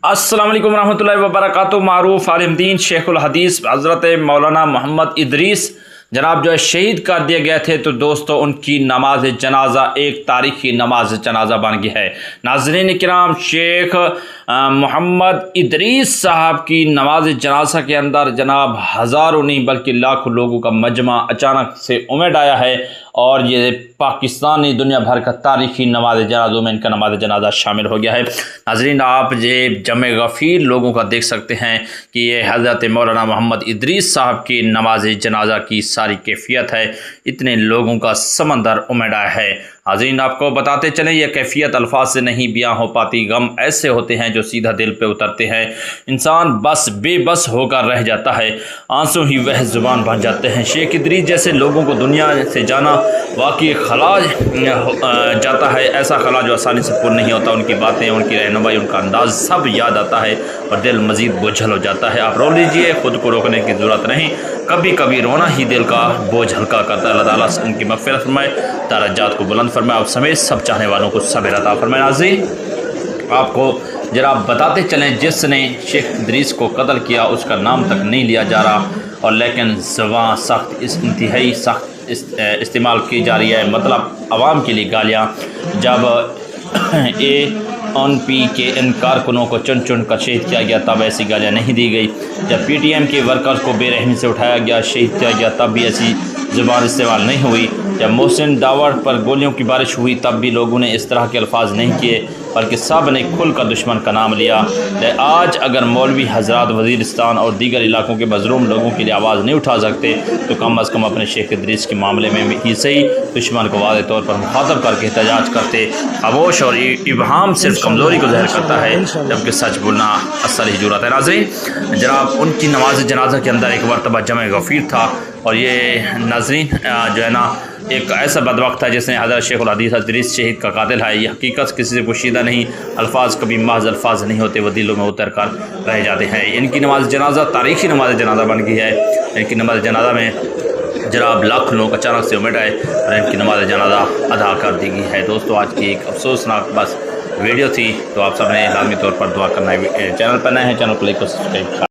अस्सलाम वालेकुम रहमतुल्लाहि व बरकातुहू। मारूफ आलिम दीन शेख उल हदीस हज़रत मौलाना मोहम्मद इदरीस जनाब जो है शहीद कर दिए गए थे। तो दोस्तों उनकी नमाज जनाजा एक तारीखी नमाज जनाजा बन गई है। नाज़रीन किराम, शेख मोहम्मद इदरीस साहब की नमाज जनाजा के अंदर जनाब हज़ारों नहीं बल्कि लाखों लोगों का मजमा अचानक से उमड़ आया है और ये पाकिस्तान नहीं दुनिया भर का तारीखी नमाज जनाजों में इनका नमाज जनाजा शामिल हो गया है। नाज़रीन आप ये जमे गफ़ीर लोगों का देख सकते हैं कि ये हज़रत मौलाना मोहम्मद इदरीस साहब की नमाज जनाजा की सारी कैफियत है। इतने लोगों का समंदर उमड़ा है। नाज़रीन आपको बताते चलें यह कैफियत अल्फाज से नहीं बयां हो पाती। गम ऐसे होते हैं जो सीधा दिल पे उतरते हैं। इंसान बस बेबस होकर रह जाता है, आंसू ही वह ज़ुबान बन जाते हैं। शेख इदरीस जैसे लोगों को दुनिया से जाना वाकई खला जाता है। ऐसा खला जो आसानी से पूर्ण नहीं होता। उनकी बातें, उनकी रहनुमाई, उनका अंदाज़ सब याद आता है और दिल मज़ीद बोझल हो जाता है। आप रो लीजिए, ख़ुद को रोकने की ज़रूरत नहीं। कभी कभी रोना ही दिल का बोझ हल्का करता है। अल्लाह ताला उनकी मग़फ़िरत फरमाए, दर्जात को बुलंद फरमाए, आप समेत सब चाहने वालों को सब्र अता फरमाए। नाज़रीन आपको जरा बताते चलें जिसने शेख इदरीस को कत्ल किया उसका नाम तक नहीं लिया जा रहा और लेकिन ज़बान सख्त इंतहाई सख्त इस्तेमाल की जा रही है। मतलब आवाम के लिए गालियाँ। जब ANP के इन कारकुनों को चुन चुन कर शहीद किया गया तब ऐसी गालियाँ नहीं दी गई। जब PTM के वर्कर्स को बेरहमी से उठाया गया, शहीद किया गया, तब भी ऐसी ज़ुबान इस्तेमाल नहीं हुई। जब मोहसिन दावर पर गोलियों की बारिश हुई तब भी लोगों ने इस तरह के अल्फाज नहीं किए बल्कि सब ने खुल कर दुश्मन का नाम लिया। आज अगर मौलवी हजरात वज़ीरिस्तान और दीगर इलाकों के मज़लूम लोगों के लिए आवाज़ नहीं उठा सकते तो कम अज़ कम अपने शेख इदरीस के मामले में ही सही दुश्मन को वाज़ेह तौर पर मुखातब करके एहतजाज करते। खामोश और इबहाम सिर्फ कमज़ोरी को ज़ाहिर करता है जबकि सच बोलना असल ही जुर्रत है। नाज़रीन जनाब उनकी नमाज जनाजा के अंदर एक मरतबा जमे गफ़ीर था और ये नाज़रीन जो है ना एक ऐसा बदबख्त है जिसने हज़रत शेख उल हदीस इदरीस शहीद का कातिल है। ये हकीकत किसी से पोशीदा नहीं। अल्फाज कभी महज अल्फाज नहीं होते, वो दिलों में उतर कर रह जाते हैं। इनकी नमाज जनाजा तारीखी नमाज जनाजा बन गई है। इनकी नमाज जनाजा में जनाब लाख लोग अचानक से उमड़ आए और इनकी नमाज जनाजा अदा कर दी गई है। दोस्तों आज की एक अफसोसनाक बस वीडियो थी। तो आप सब ने लाजमी तौर पर दुआ करना है। चैनल पर नए हैं, चैनल को लाइक और सब्सक्राइब